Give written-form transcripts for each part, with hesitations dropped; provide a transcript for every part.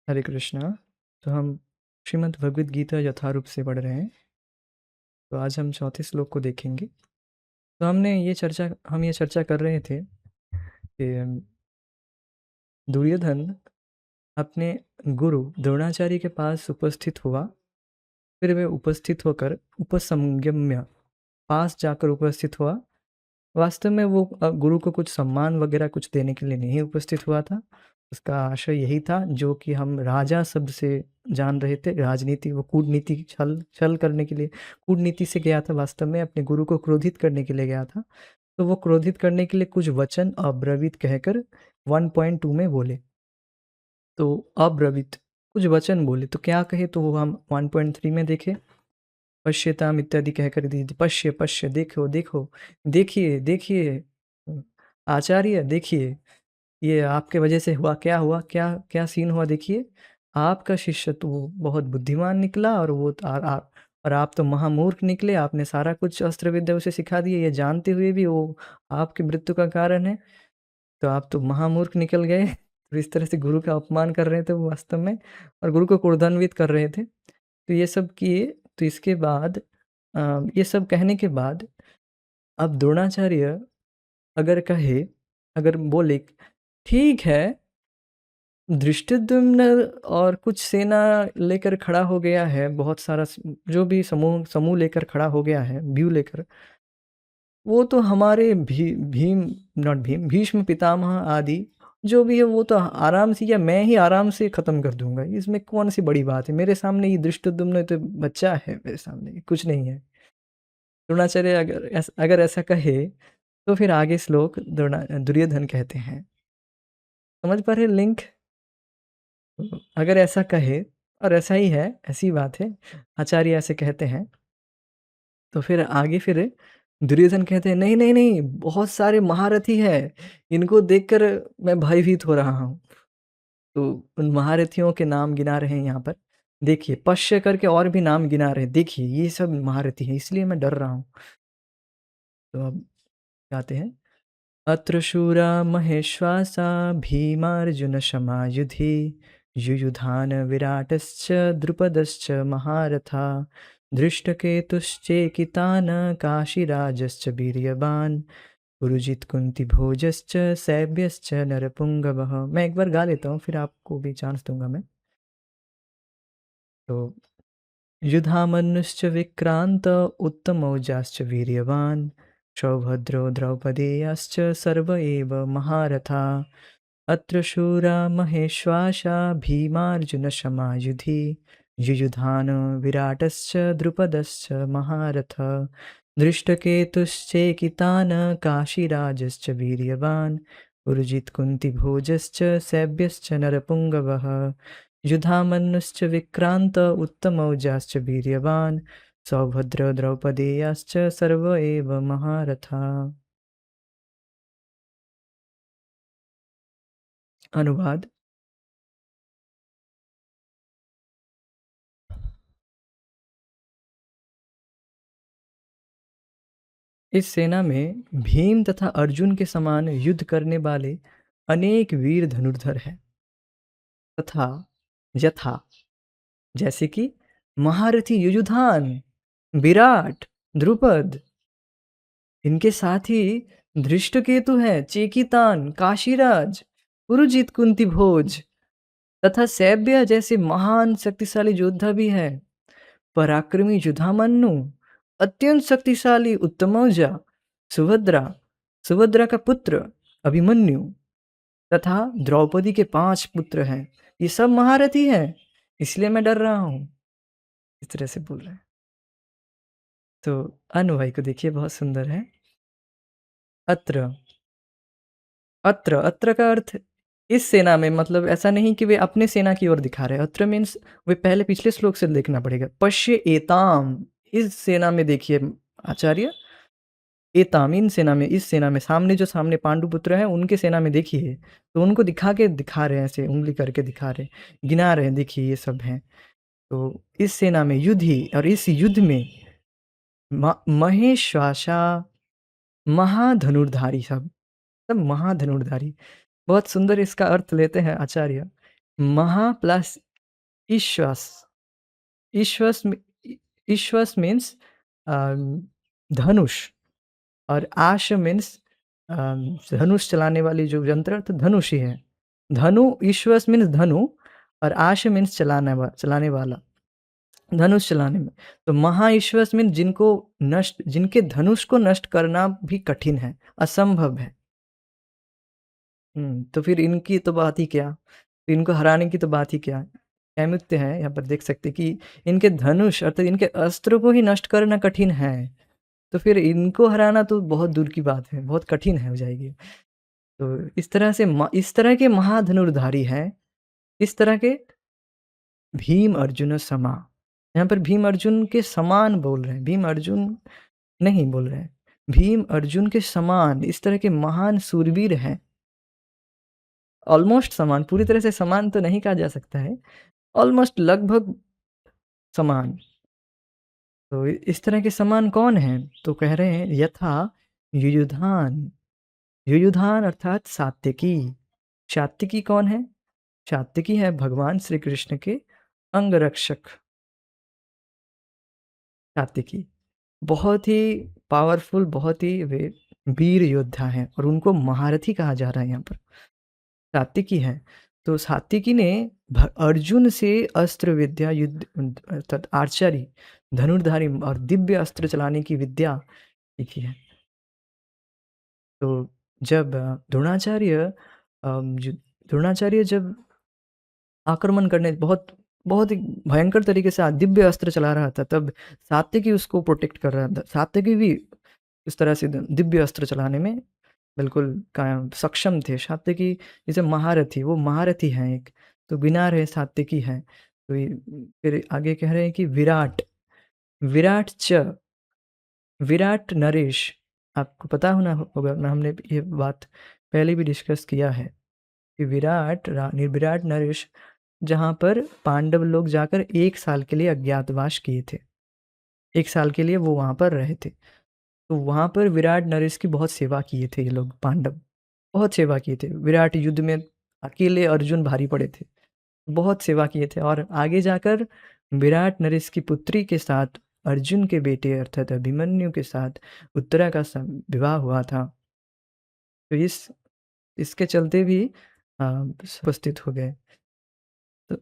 हरे कृष्णा। तो हम श्रीमद् भगवद गीता यथारूप से पढ़ रहे हैं। तो आज हम चौथे श्लोक को देखेंगे। तो हम ये चर्चा कर रहे थे कि दुर्योधन अपने गुरु द्रोणाचार्य के पास उपस्थित हुआ। फिर वे उपस्थित होकर उपसंगम्य पास जाकर उपस्थित हुआ। वास्तव में वो गुरु को कुछ सम्मान वगैरह कुछ देने के लिए नहीं उपस्थित हुआ था। उसका आशय यही था जो कि हम राजा शब्द से जान रहे थे, राजनीति, वो कूटनीति, छल छल करने के लिए कूटनीति से गया था। वास्तव में अपने गुरु को क्रोधित करने के लिए गया था। तो वो क्रोधित करने के लिए कुछ वचन अब्रवीत कहकर 1.2 में बोले। तो अब्रवीत कुछ वचन बोले, तो क्या कहे तो वो हम 1.3 में देखे। पश्यताम इत्यादि कहकर दी, पश्य पश्य, देखो देखो, देखिए देखिए आचार्य, देखिए ये आपके वजह से हुआ, क्या हुआ, क्या क्या सीन हुआ, देखिए आपका शिष्य तो बहुत बुद्धिमान निकला और वो और आप तो महामूर्ख निकले। आपने सारा कुछ अस्त्र विद्या उसे सिखा दिया, ये जानते हुए भी वो आपकी मृत्यु का कारण है। तो आप तो महामूर्ख निकल गए। तो इस तरह से गुरु का अपमान कर रहे थे वो वास्तव में, और गुरु को क्रोधान्वित कर रहे थे। तो ये सब किए। तो इसके बाद ये सब कहने के बाद अब द्रोणाचार्य अगर कहे, अगर बोले ठीक है, धृष्टद्युम्न और कुछ सेना लेकर खड़ा हो गया है, बहुत सारा जो भी समूह समूह लेकर खड़ा हो गया है, व्यू लेकर, वो तो हमारे भीम, नॉट भीम, भीष्म पितामह आदि जो भी है वो तो आराम से, या मैं ही आराम से खत्म कर दूंगा। इसमें कौन सी बड़ी बात है? मेरे सामने ये धृष्टद्युम्न तो बच्चा है, मेरे सामने कुछ नहीं है। द्रोणाचार्य अगर ऐसा कहे तो फिर आगे श्लोक दुर्योधन कहते हैं। समझ पा रहे लिंक? अगर ऐसा कहे, और ऐसा ही है, ऐसी बात है, आचार्य ऐसे कहते हैं, तो फिर आगे फिर दुर्योधन कहते हैं नहीं नहीं नहीं, बहुत सारे महारथी हैं, इनको देखकर मैं भयभीत हो रहा हूँ। तो उन महारथियों के नाम गिना रहे हैं यहाँ पर। देखिए पश्य करके और भी नाम गिना रहे हैं, देखिए ये सब महारथी हैं, इसलिए मैं डर रहा हूँ। तो अब गाते हैं, अत्र शूरा महेश्वासा भीमार्जुनशमायुधि युयुधान विराटश्च द्रुपदश्च महारथा धृष्टकेतुश्चेकितान काशीराजश्च वीर्यवान् पुरुजित कुंतीभोजश्च सैभ्यश्च नरपुंगवः। मैं एक बार गा लेता हूँ, फिर आपको भी चांस दूंगा मैं। तो युधामन्युश्च विक्रांत उत्तमौजाश्च वीर्यवान् सौभद्रो द्रौपदेयश्च सर्व एव महारथा अत्र शूरा महेश्वासा भीमार्जुनशमायुधि युयुधान विराटश्च द्रुपदश्च महारथ धृष्टकेतुश्चेकितान काशीराजश्च वीर्यवान् पुरुजित कुन्तीभोजश्च सैभ्यश्च नरपुंगवः युधामन्युश्च विक्रांत उत्तमौजाश्च वीर्यवान् सौभद्र द्रौपदेयाश्च सर्व एव महारथा। अनुवाद। इस सेना में भीम तथा अर्जुन के समान युद्ध करने वाले अनेक वीर धनुर्धर हैं, तथा यथा जैसे कि महारथी युयुधान, विराट, द्रुपद, इनके साथ ही धृष्टकेतु है, चेकितान, काशीराज, पुरुजित, कुंती भोज तथा सैब्य जैसे महान शक्तिशाली योद्धा भी है। पराक्रमी युधामन्यु, अत्यंत शक्तिशाली उत्तमौजा, सुभद्रा, सुभद्रा का पुत्र अभिमन्यु तथा द्रौपदी के 5 पुत्र हैं। ये सब महारथी हैं, इसलिए मैं डर रहा हूं। इस तरह से बोल रहे हैं। तो अनुभाई को देखिए, बहुत सुंदर है। अत्र, अत्र, अत्र का अर्थ इस सेना में, मतलब ऐसा नहीं कि वे अपने सेना की ओर दिखा रहे हैं। अत्र मीन्स वे पहले पिछले श्लोक से देखना पड़ेगा। पश्य एताम, इस सेना में देखिए आचार्य, एताम इन सेना में, इस सेना में, सामने जो सामने पांडु पुत्र हैं उनके सेना में देखिए। तो उनको दिखा के दिखा रहे हैं, ऐसे उंगली करके दिखा रहे, गिना रहे हैं, देखिए ये सब हैं। तो इस सेना में युद्ध ही, और इस युद्ध में महेश्वासा, महाधनुर्धारी, सब सब महाधनुर्धारी। बहुत सुंदर इसका अर्थ लेते हैं आचार्य महा प्लस ईश्वस। ईश्वस में ईश्वस मीन्स धनुष, और आश मीन्स धनुष चलाने वाली जो यंत्र है, तो धनुष ही है। धनु, ईश्वस मीन्स धनु, और आश मीन्स चलाने वाला, धनुष चलाने में। तो महाईश्वस मीन्स जिनके धनुष को नष्ट करना भी कठिन है, असंभव है। तो फिर इनकी तो बात ही क्या? तो इनको हराने की तो बात ही क्या? कैमुत्य है, यहाँ पर देख सकते हैं कि इनके धनुष अर्थात इनके अस्त्र को ही नष्ट करना कठिन है। तो फिर इनको हराना तो बहुत दूर की बात है, बहुत कठिन है हो जाएगी। तो इस तरह के महाधनुर्धारी हैं, इस तरह के भीम अर्जुन समा। यहाँ पर भीम अर्जुन के समान बोल रहे हैं, भीम अर्जुन नहीं बोल रहे हैं। भीम अर्जुन के समान इस तरह के महान शूरवीर हैं। ऑलमोस्ट समान, पूरी तरह से समान तो नहीं कहा जा सकता है, ऑलमोस्ट लगभग समान। तो इस तरह के समान कौन हैं? तो कह रहे हैं यथा युयुधान। युयुधान अर्थात सात्विकी। सात्विकी कौन है? सात्विकी है भगवान श्री कृष्ण के अंगरक्षक। सात्विकी बहुत ही पावरफुल, बहुत ही वे वीर योद्धा हैं, और उनको महारथी कहा जा रहा है यहाँ पर। सात्विकी है, तो सात्विकी ने अर्जुन से अस्त्र विद्या, युद्ध अर्थात आर्चरी, धनुर्धारी और दिव्य अस्त्र चलाने की विद्या सीखी है। तो जब द्रोणाचार्य जब आक्रमण करने बहुत बहुत ही भयंकर तरीके से दिव्य अस्त्र चला रहा था, तब सात्विकी उसको प्रोटेक्ट कर रहा था। सात्विकी भी इस तरह से दिव्य अस्त्र चलाने में बिल्कुल कायम सक्षम थे। सात्विकी जैसे महारथी, वो महारथी हैं एक, तो गिना रहे सात्विकी हैं। तो फिर आगे कह रहे हैं कि विराट नरेश। आपको पता होगा ना, हमने ये बात पहले भी डिस्कस किया है कि विराट नरेश, जहाँ पर पांडव लोग जाकर 1 साल के लिए अज्ञातवास किए थे, 1 साल के लिए वो वहाँ पर रहे थे। तो वहाँ पर विराट नरेश की बहुत सेवा किए थे ये लोग पांडव, बहुत सेवा किए थे। विराट युद्ध में अकेले अर्जुन भारी पड़े थे, बहुत सेवा किए थे, और आगे जाकर विराट नरेश की पुत्री के साथ अर्जुन के बेटे अर्थात अभिमन्यु के साथ उत्तरा का विवाह हुआ था। तो इसके चलते भी उपस्थित हो गए। तो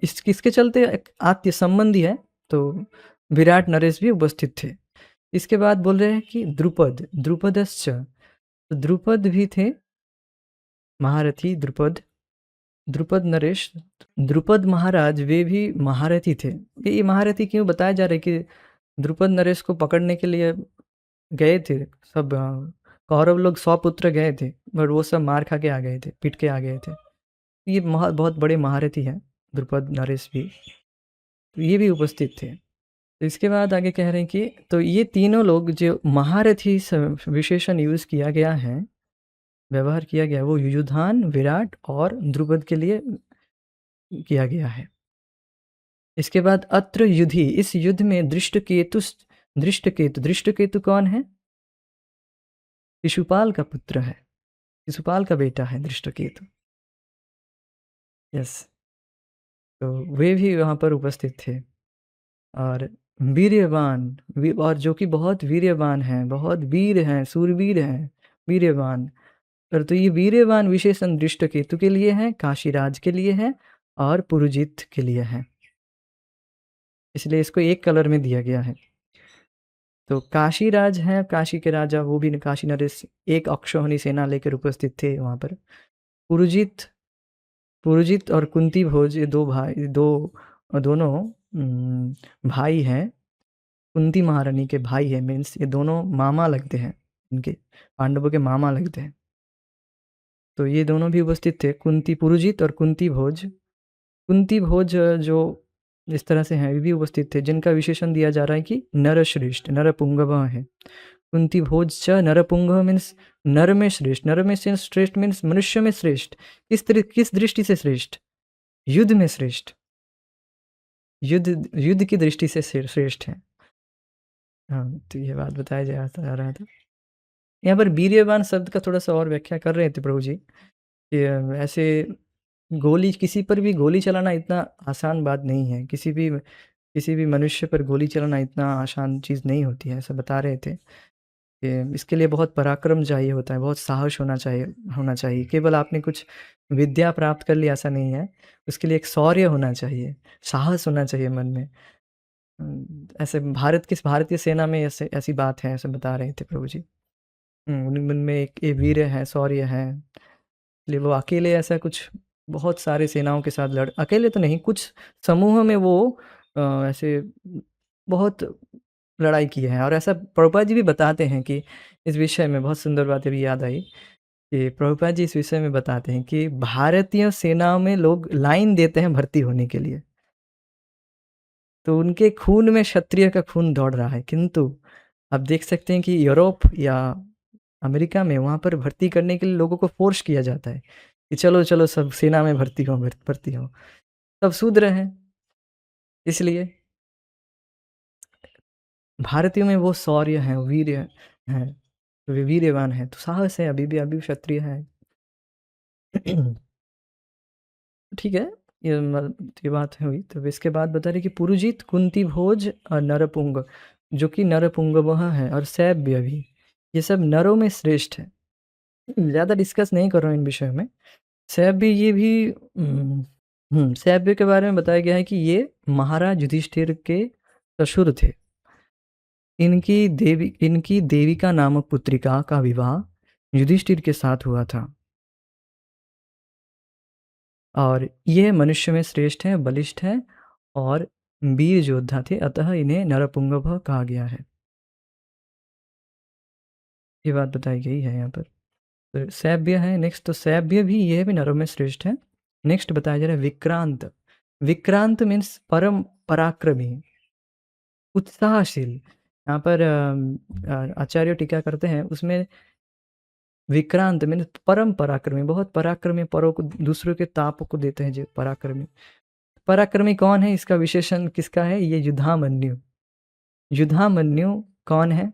इसके चलते एक आत्य संबंधी है, तो विराट नरेश भी उपस्थित थे। इसके बाद बोल रहे हैं कि द्रुपदश्च, तो द्रुपद भी थे महारथी। द्रुपद नरेश, द्रुपद महाराज वे भी महारथी थे। ये महारथी क्यों बताया जा रहा है कि द्रुपद नरेश को पकड़ने के लिए गए थे सब, कौरव लोग 100 पुत्र गए थे, बट वो सब मार खा के आ गए थे, पीट के आ गए थे। ये बहुत बड़े महारथी हैं द्रुपद नरेश भी, तो ये भी उपस्थित थे। तो इसके बाद आगे कह रहे हैं कि तो ये तीनों लोग जो महारथी विशेषण यूज़ किया गया है, व्यवहार किया गया, वो युयुधान, विराट और द्रुपद के लिए किया गया है। इसके बाद अत्र युधि, इस युद्ध में दृष्टकेतु कौन है? शिशुपाल का पुत्र है, शिशुपाल का बेटा है दृष्टकेतु। यस, तो वे भी वहाँ पर उपस्थित थे। और वीर्यवान और जो कि बहुत वीर्यवान हैं, बहुत वीर हैं, शूरवीर हैं, वीर्यवान। तो ये वीर्यवान विशेषण दृष्टकेतु के लिए है, काशीराज के लिए है और पुरुजित के लिए है, इसलिए इसको एक कलर में दिया गया है। तो काशीराज हैं, काशी के राजा, वो भी काशी नरेश एक अक्षौहिणी सेना लेकर उपस्थित थे वहाँ पर। पुरुजित और कुंती भोज, ये दोनों भाई हैं, कुंती महारानी के भाई हैं, मीन्स ये दोनों मामा लगते हैं, इनके पांडवों के मामा लगते हैं। तो ये दोनों भी उपस्थित थे, कुंती पुरुजित और कुंती भोज। कुंती भोज जो इस तरह से हैं, वे भी उपस्थित थे, जिनका विशेषण दिया जा रहा है कि नरश्रेष्ठ, नरपुंगव है। कुंती भोज च नरपुंगव मीन्स नर में श्रेष्ठ, नर में श्रेष्ठ मीन्स मनुष्य में श्रेष्ठ। किस दृष्टि से श्रेष्ठ? युद्ध में श्रेष्ठ, युद्ध की दृष्टि से श्रेष्ठ है। हाँ, तो ये बात बताया जा रहा था। यहाँ पर वीर्यवान शब्द का थोड़ा सा और व्याख्या कर रहे थे प्रभु जी कि ऐसे गोली किसी पर भी गोली चलाना इतना आसान बात नहीं है। किसी भी मनुष्य पर गोली चलाना इतना आसान चीज़ नहीं होती है, ऐसा बता रहे थे। इसके लिए बहुत पराक्रम चाहिए होता है, बहुत साहस होना चाहिए। केवल आपने कुछ विद्या प्राप्त कर ली ऐसा नहीं है, उसके लिए एक शौर्य होना चाहिए, साहस होना चाहिए मन में। ऐसे भारतीय सेना में ऐसी बात है, ऐसे बता रहे थे प्रभु जी। उनमें में एक ये वीर है, शौर्य है, इसलिए वो अकेले ऐसा कुछ बहुत सारे सेनाओं के साथ अकेले तो नहीं, कुछ समूह में वो ऐसे बहुत लड़ाई की है। और ऐसा प्रभुपाद जी भी बताते हैं कि इस विषय में बहुत सुंदर बात अभी याद आई कि प्रभुपाद जी इस विषय में बताते हैं कि भारतीय सेनाओं में लोग लाइन देते हैं भर्ती होने के लिए, तो उनके खून में क्षत्रिय का खून दौड़ रहा है। किंतु आप देख सकते हैं कि यूरोप या अमेरिका में वहाँ पर भर्ती करने के लिए लोगों को फोर्स किया जाता है कि चलो चलो सब सेना में भर्ती हो। सब शूद्र हैं, इसलिए भारतीयों में वो शौर्य है, वीर्य है, वे वीर्यवान है, तो साहस है, अभी भी क्षत्रिय है। ठीक है, ये बात हुई। तो इसके बाद बता रहे कि पुरुजित, कुंती भोज और नरपुंग, जो कि नरपुंग वह है, और सैब्य भी, ये सब नरों में श्रेष्ठ है। ज़्यादा डिस्कस नहीं कर रहा हूँ इन विषयों में। सैब्य ये भी सैब्य के बारे में बताया गया है कि ये महाराज युधिष्ठिर के ससुर थे। इनकी देविका नामक पुत्रिका का विवाह युधिष्ठिर के साथ हुआ था, और ये मनुष्य में श्रेष्ठ है, बलिष्ठ है और वीर योद्धा थे, अतः इन्हें नरपुंगव कहा गया है। ये बात बताई गई है यहाँ पर। तो सैब्य है नेक्स्ट, तो सैब्य भी, यह भी नरों में श्रेष्ठ है। नेक्स्ट बताया जा रहा है विक्रांत। विक्रांत मीन्स परम पराक्रमी, उत्साहशील। यहाँ पर आचार्य टीका करते हैं, उसमें विक्रांत मीन्स परम पराक्रमी, बहुत पराक्रमी, परों को, दूसरों के ताप को देते हैं जो पराक्रमी। पराक्रमी कौन है, इसका विशेषण किसका है, ये युधामन्यु। युधामन्यु कौन है,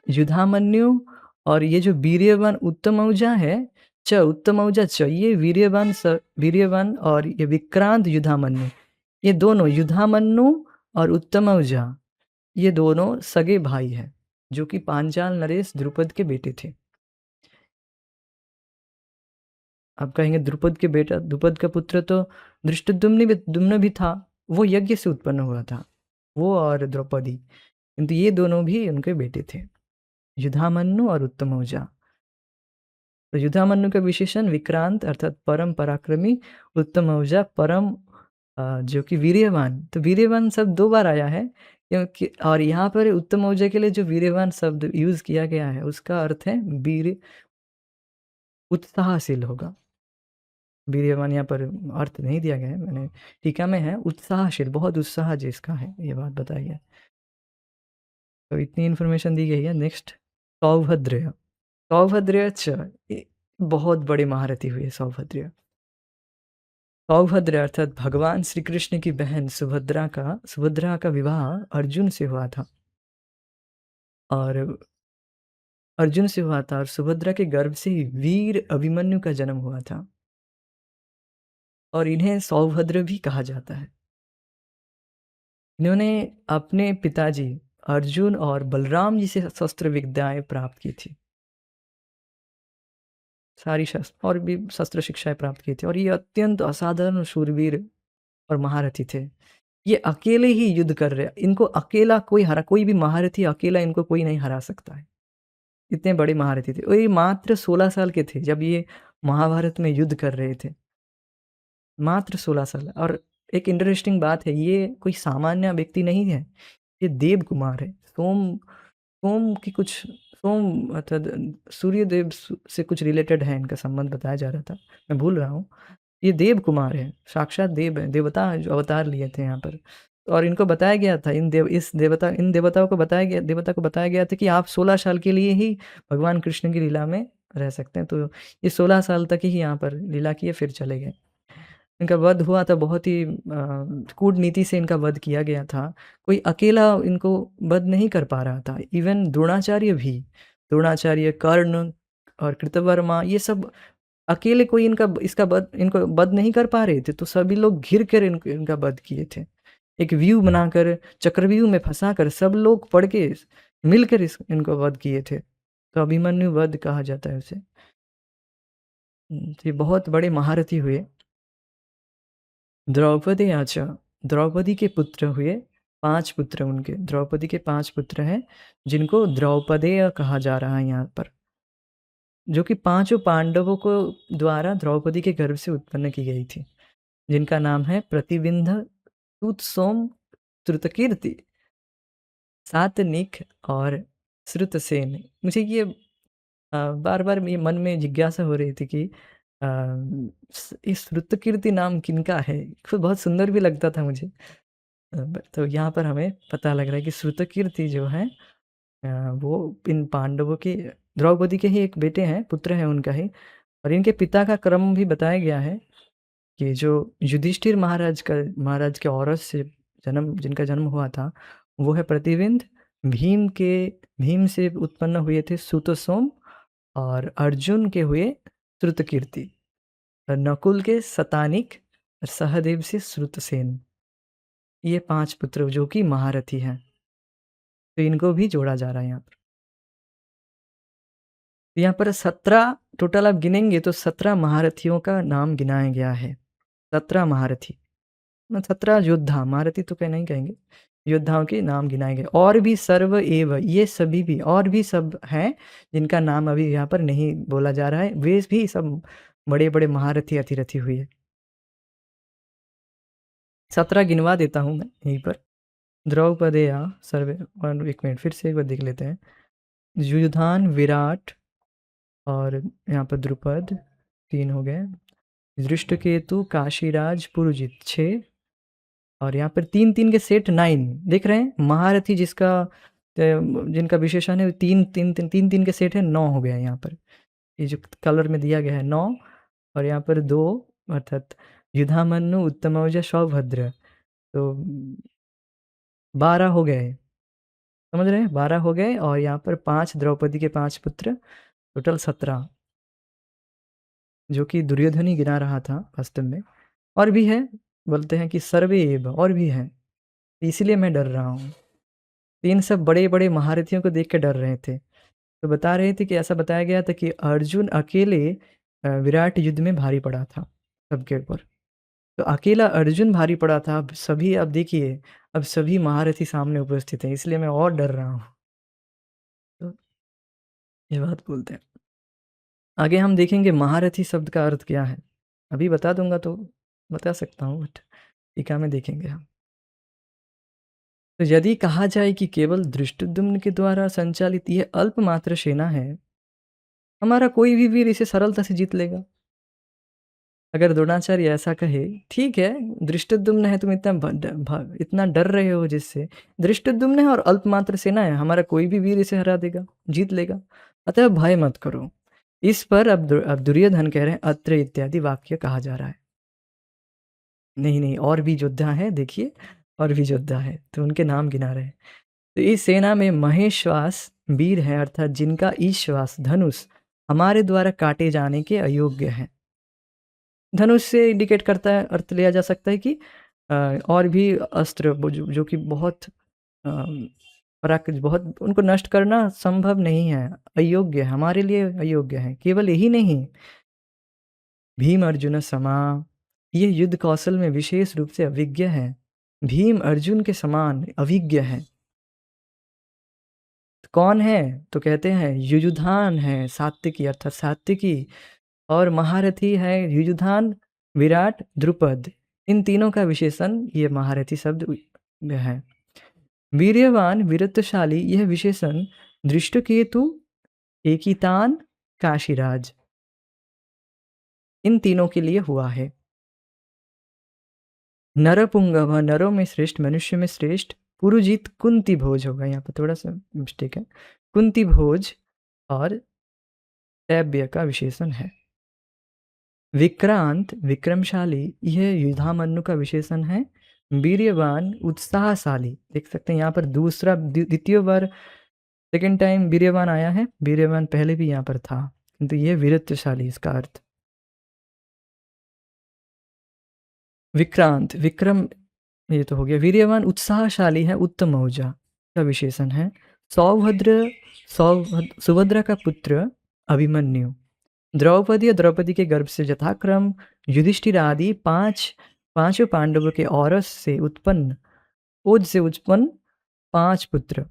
युधामन्यु। और ये जो वीर्यवान उत्तमौजा है, उत्तमौजा ये वीर्यवान और ये विक्रांत युधामन्यु, ये दोनों युधामन्यु और उत्तमौजा, ये दोनों सगे भाई हैं, जो कि पांचाल नरेश द्रुपद के बेटे थे। आप कहेंगे द्रुपद का पुत्र तो धृष्टद्युम्न भी था, वो यज्ञ से उत्पन्न हुआ था, वो और द्रौपदी, किंतु ये दोनों भी उनके बेटे थे, युधामन्यु और उत्तमौजा। तो युधामन्यु का विशेषण विक्रांत अर्थात परम पराक्रमी, उत्तमौजा परम जो कि वीर्यवान। तो वीर्यवान शब्द 2 बार आया है, क्योंकि और यहाँ पर उत्तमौजा के लिए जो वीर्यवान शब्द यूज किया गया है, उसका अर्थ है वीर, उत्साहशील होगा। वीर्यवान यहाँ पर अर्थ नहीं दिया गया है, मैंने टीका में है उत्साहशील, बहुत उत्साह जिसका है, ये बात बताई है। तो इतनी इन्फॉर्मेशन दी गई है। नेक्स्ट सौभद्र। सौभद्र बहुत बड़े महारथी हुए सौभद्र। सौभद्र अर्थात भगवान श्री कृष्ण की बहन सुभद्रा का विवाह अर्जुन से हुआ था, और सुभद्रा के गर्भ से ही वीर अभिमन्यु का जन्म हुआ था, और इन्हें सौभद्र भी कहा जाता है। इन्होंने अपने पिताजी अर्जुन और बलराम जी से शस्त्र विद्याएं प्राप्त की थी, सारी शस्त्र और भी शस्त्र शिक्षाएं प्राप्त की थी, और ये अत्यंत असाधारण शूरवीर और महारथी थे। ये अकेले ही युद्ध कर रहे, इनको अकेला कोई भी महारथी अकेला इनको कोई नहीं हरा सकता है, इतने बड़े महारथी थे। और ये मात्र 16 साल के थे जब ये महाभारत में युद्ध कर रहे थे, मात्र 16 साल। और एक इंटरेस्टिंग बात है, ये कोई सामान्य व्यक्ति नहीं है, ये देव कुमार है। सोम की कुछ, सोम अर्थात सूर्यदेव से कुछ रिलेटेड है, इनका संबंध बताया जा रहा था, मैं भूल रहा हूँ। ये देव कुमार है, साक्षात देव है, देवता जो अवतार लिए थे यहाँ पर। और इनको बताया गया था, इन देवताओं को बताया गया था कि आप 16 साल के लिए ही भगवान कृष्ण की लीला में रह सकते हैं। तो ये 16 साल तक ही यहाँ पर लीला किए, फिर चले गए। इनका वध हुआ था, बहुत ही कूटनीति से इनका वध किया गया था, कोई अकेला इनको वध नहीं कर पा रहा था। इवन द्रोणाचार्य, कर्ण और कृतवर्मा, ये सब अकेले कोई इसका वध इनको वध नहीं कर पा रहे थे, तो सभी लोग घिर कर इनका वध किए थे। एक व्यूह बनाकर, चक्रव्यूह में फँसाकर सब लोग पड़ के मिलकर इनको वध किए थे। तो अभिमन्यु वध कहा जाता है उसे। ये बहुत बड़े महारथी हुए। द्रौपदी आचा, द्रौपदी के पुत्र हुए, 5 पुत्र उनके। द्रौपदी के 5 पुत्र हैं, जिनको द्रौपदेय कहा जा रहा है यहाँ पर, जो कि पाँचों पांडवों को द्वारा द्रौपदी के गर्भ से उत्पन्न की गई थी, जिनका नाम है प्रतिविंध्य, सूतसोम, श्रुतकीर्ति, सातनिक और श्रुतसेन। मुझे ये बार-बार ये मन में जिज्ञासा हो रही थी कि इस श्रुतकीर्ति नाम किनका है? खुद बहुत सुंदर भी लगता था मुझे। तो यहाँ पर हमें पता लग रहा है कि श्रुतकीर्ति जो है वो इन पांडवों के, द्रौपदी के ही एक बेटे हैं, पुत्र हैं उनका ही, और इनके पिता का क्रम भी बताया गया है कि जो युधिष्ठिर महाराज के औरस से जिनका जन्म हुआ था, वो है प्रतिविंध्य। भीम से उत्पन्न हुए थे सुतसोम, और अर्जुन के हुए श्रुतकीर्ति, और नकुल के शतानिक, और सहदेव से श्रुतसेन। ये 5 पुत्र जो कि महारथी हैं, तो इनको भी जोड़ा जा रहा है यहाँ पर। यहाँ पर 17 टोटल आप गिनेंगे तो 17 महारथियों का नाम गिनाया गया है। 17 महारथी, 17 योद्धा, महारथी तो नहीं कहेंगे, योद्धाओं के नाम गिनाए गए। और भी सर्व एव, ये सभी भी और भी सब हैं जिनका नाम अभी यहाँ पर नहीं बोला जा रहा है, वे भी सब बड़े-बड़े महारथी अतिरथी हुए। 17 गिनवा देता हूँ मैं यहीं पर। द्रौपदेया सर्वे, और एक मिनट फिर से एक बार देख लेते हैं। युयुधान, विराट, और यहाँ पर द्रुपद 3 हो गए, धृष्टकेतु, काशीराज, पुरुजित 6, और यहाँ पर 3-3 के सेट 9 देख रहे हैं। महारथी जिनका विशेषण है 3-3 के सेट है, 9 हो गया यहाँ पर। ये जो कलर में दिया गया है 9, और यहाँ पर 2, अर्थात युधामन्यु, उत्तमौजा, सौभद्र, तो 12 हो गए, समझ रहे हैं, 12 हो गए। और यहाँ पर 5 द्रौपदी के 5 पुत्र, टोटल 17, जो कि दुर्योधन ही गिना रहा था वास्तव में। और भी है, बोलते हैं कि सर्वे एव, और भी हैं, इसलिए मैं डर रहा हूँ। इन सब बड़े-बड़े महारथियों को देख के डर रहे थे। तो बता रहे थे कि ऐसा बताया गया था कि अर्जुन अकेले विराट युद्ध में भारी पड़ा था सबके ऊपर। तो अकेला अर्जुन भारी पड़ा था, अब सभी, अब देखिए, अब सभी महारथी सामने उपस्थित हैं, इसलिए मैं और डर रहा हूँ। तो ये बात बोलते हैं। आगे हम देखेंगे महारथी शब्द का अर्थ क्या है। अभी बता दूँगा तो बता सकता हूँ, बट टीका में देखेंगे हम। तो यदि कहा जाए कि केवल धृष्टद्युम्न के द्वारा संचालित ये अल्पमात्र सेना है, हमारा कोई भी वीर इसे सरलता से जीत लेगा। अगर द्रोणाचार्य ऐसा कहे, ठीक है, धृष्टद्युम्न है, तुम इतना डर रहे हो जिससे, धृष्टद्युम्न है और अल्पमात्र सेना है, हमारा कोई भी वीर इसे हरा देगा, जीत लेगा, अतः भय मत करो। इस पर अब दुर्योधन कह रहे हैं अत्र इत्यादि वाक्य कहा जा रहा है। नहीं, और भी योद्धा हैं, देखिए, और भी योद्धा है, तो उनके नाम गिना रहे हैं। तो इस सेना में महेश्वास वीर है, अर्थात जिनका ईश्वास धनुष हमारे द्वारा काटे जाने के अयोग्य है। धनुष से इंडिकेट करता है, अर्थ लिया जा सकता है कि और भी अस्त्र जो कि बहुत बहुत उनको नष्ट करना संभव नहीं है, अयोग्य है, हमारे लिए अयोग्य है। केवल यही नहीं, भीम अर्जुन समा, ये युद्ध कौशल में विशेष रूप से अभिज्ञ है। भीम अर्जुन के समान अभिज्ञ है। कौन है? तो कहते हैं युयुधान है, सात्विकी, अर्थात सात्विकी, और महारथी है युयुधान, विराट, द्रुपद। इन तीनों का विशेषण ये महारथी शब्द में है। वीर्यवान, वीरत्वशाली, यह विशेषण दृष्टकेतु, एकितान, काशीराज, इन तीनों के लिए हुआ है। नरपुंगव, नरों में श्रेष्ठ, मनुष्य में श्रेष्ठ। पुरुजित, कुंती भोज होगा, यहाँ पर थोड़ा सा मिस्टेक है, कुंती भोज और तैब्य का विशेषण है। विक्रांत, विक्रमशाली, यह युधामन्यु का विशेषण है। वीर्यवान, उत्साहशाली, देख सकते हैं यहाँ पर द्वितीय बार सेकेंड टाइम वीर्यवान आया है, वीर्यवान पहले भी यहाँ पर था, किंतु यह वीरत्वशाली इसका अर्थ। विक्रांत, विक्रम ये तो हो गया। वीर्यवान उत्साहशाली है, उत्तम ऊर्जा का विशेषण है। सौभद्र सुभद्रा का पुत्र अभिमन्यु। द्रौपदी और द्रौपदी के गर्भ से यथाक्रम युधिष्ठिर आदि पांचों पांडवों के औरस से उत्पन्न ओज से उत्पन्न 5 पुत्र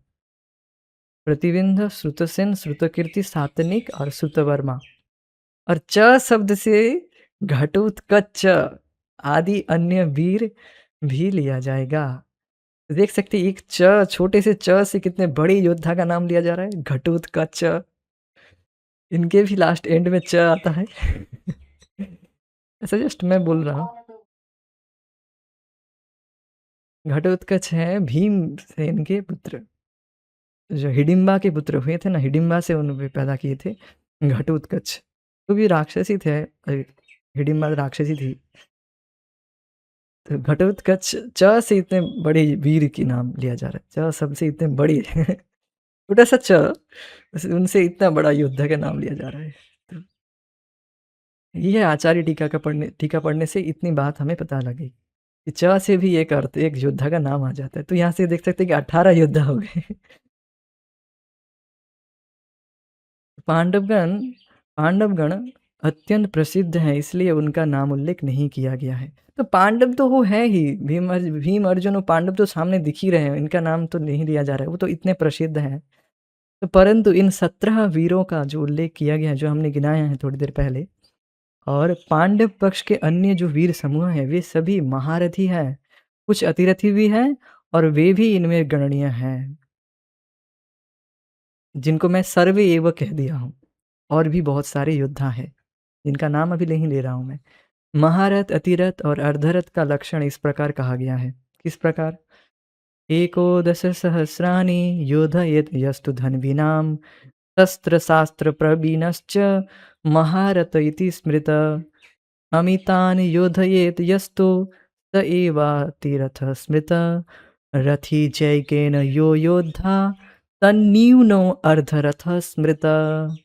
प्रतिविंध्य, श्रुतसेन, श्रुतकीर्ति, सातनिक और श्रुतवर्मा। और च शब्द से घटोत्कच आदि अन्य वीर भी लिया जाएगा। तो देख सकते हैं एक च छोटे से च से कितने बड़े योद्धा का नाम लिया जा रहा है, घटोत्कच। इनके भी लास्ट एंड में च आता है। ऐसा जस्ट मैं बोल रहा हूँ। घटोत्कच है भीमसेन के पुत्र, जो हिडिंबा के पुत्र हुए थे ना, हिडिंबा से उन्होंने पैदा किए थे घटोत्कच। तो भी राक्षसी थे, हिडिंबा राक्षसी थी। तो घटोत्कच च से इतने बड़े वीर की नाम लिया जा रहा है, च सबसे इतने बड़ी छोटा सा च उनसे इतना बड़ा योद्धा का नाम लिया जा रहा है। तो ये आचार्य टीका पढ़ने से इतनी बात हमें पता लगी कि च से भी एक अर्थ एक योद्धा का नाम आ जाता है। तो यहाँ से देख सकते हैं कि 18 योद्धा हो गए। पांडवगण पांडवगण अत्यंत प्रसिद्ध हैं, इसलिए उनका नाम उल्लेख नहीं किया गया है। तो पांडव तो वो है ही, भीम अर्जुन और पांडव तो सामने दिख ही रहे हैं, इनका नाम तो नहीं लिया जा रहा है, वो तो इतने प्रसिद्ध हैं। तो परंतु इन 17 वीरों का जो उल्लेख किया गया है, जो हमने गिनाया है थोड़ी देर पहले, और पांडव पक्ष के अन्य जो वीर समूह हैं, वे सभी महारथी हैं, कुछ अतिरथी भी हैं और वे भी इनमें गणनीय हैं, जिनको मैं सर्वे एव कह दिया हूँ। और भी बहुत सारे योद्धा हैं, जिनका नाम अभी नहीं ले रहा हूँ मैं। महारथ, अतिरथ और अर्धरथ का लक्षण इस प्रकार कहा गया है। किस प्रकार? एकोदश सहस्राणि योधयेत् यस्तु धन्विनां शस्त्रशास्त्रप्रवीणश्च महारथ इति स्मृतः। अमितान् योधयेत् यस्तु स एवातिरथः स्मृतः। रथी जैकेन यो योद्धा तन्न्यूनो अर्धरथः स्मृतः।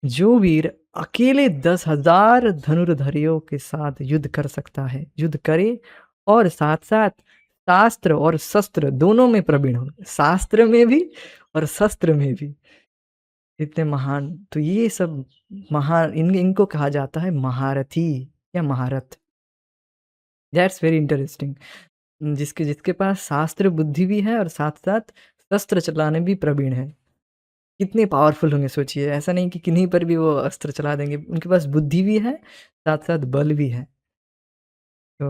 जो वीर अकेले 10,000 धनुर्धरियों के साथ युद्ध कर सकता है, युद्ध करे और साथ-साथ शास्त्र और शस्त्र दोनों में प्रवीण हो, शास्त्र में भी और शस्त्र में भी, इतने महान। तो ये सब महान इनको कहा जाता है महारथी या महारथ। That's very interesting. जिसके जिसके पास शास्त्र बुद्धि भी है और साथ-साथ शस्त्र चलाने भी प्रवीण है। कितने पावरफुल होंगे सोचिए, ऐसा नहीं कि किन्हीं पर भी वो अस्त्र चला देंगे, उनके पास बुद्धि भी है, साथ-साथ बल भी है। तो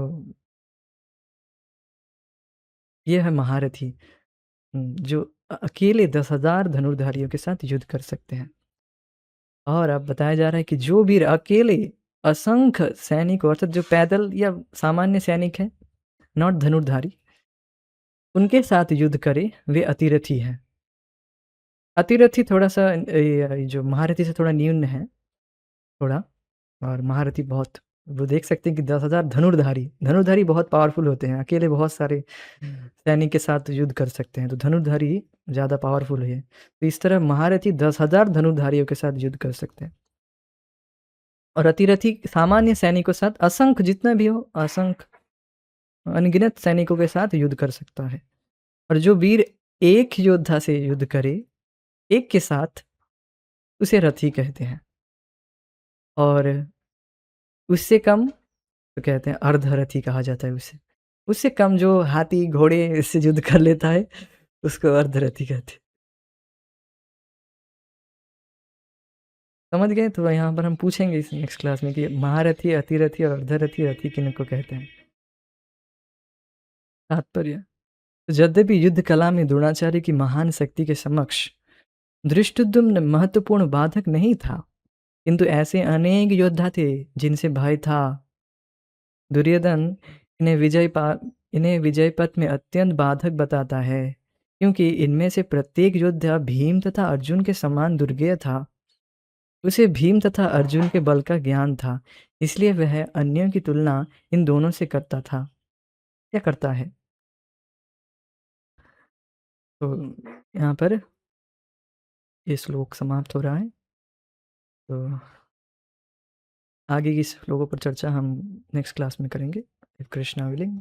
ये है महारथी, जो अकेले 10,000 धनुर्धारियों के साथ युद्ध कर सकते हैं। और अब बताया जा रहा है कि जो वीर अकेले असंख्य सैनिकों अर्थात जो पैदल या सामान्य सैनिक हैं, नॉट धनुर्धारी, उनके साथ युद्ध करे, वे अतिरथी हैं। अतिरथी थोड़ा-सा जो महारथी से थोड़ा न्यून है, थोड़ा। और महारथी बहुत, वो देख सकते हैं कि 10,000 धनुर्धारी बहुत पावरफुल होते हैं, अकेले बहुत सारे सैनिक के साथ युद्ध कर सकते हैं, तो धनुर्धारी ज़्यादा पावरफुल है। तो इस तरह महारथी 10,000 धनुर्धारियों के साथ युद्ध कर सकते हैं और अतिरथी सामान्य सैनिकों के साथ असंख्य, जितना भी हो, असंख्य अनगिनत सैनिकों के साथ युद्ध कर सकता है। और जो वीर एक योद्धा से युद्ध करे, एक के साथ, उसे रथी कहते हैं। और उससे कम तो कहते हैं अर्धरथी कहा जाता है उसे। उससे कम जो हाथी, घोड़े से युद्ध कर लेता है, उसको अर्धरथी कहते हैं। समझ गए? तो यहाँ पर हम पूछेंगे इस नेक्स्ट क्लास में कि महारथी, अतिरथी और अर्धरथी रथी किनको कहते हैं? तात्पर्य: यद्यपि युद्ध कला में द्रोणाचार्य की महान शक्ति के समक्ष धृष्टद्युम्न महत्वपूर्ण बाधक नहीं था, किंतु ऐसे अनेक योद्धा थे जिनसे भय था। दुर्योधन इन्हें विजय पथ में अत्यंत बाधक बताता है, क्योंकि इनमें से प्रत्येक योद्धा भीम तथा अर्जुन के समान दुर्गेय था। उसे भीम तथा अर्जुन के बल का ज्ञान था, इसलिए वह अन्यों की तुलना इन दोनों से करता था या करता है। तो यहाँ पर ये श्लोक समाप्त हो रहा है। तो आगे की श्लोकों पर चर्चा हम नेक्स्ट क्लास में करेंगे, इफ कृष्णा विलिंग।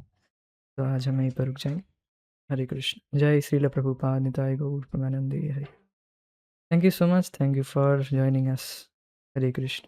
तो आज हम यहीं पर रुक जाएंगे। हरे कृष्ण। जय श्रील प्रभुपाद निताय गौर प्रेमानंदे Hare. Thank you so much, thank you for joining us. Hare Krishna.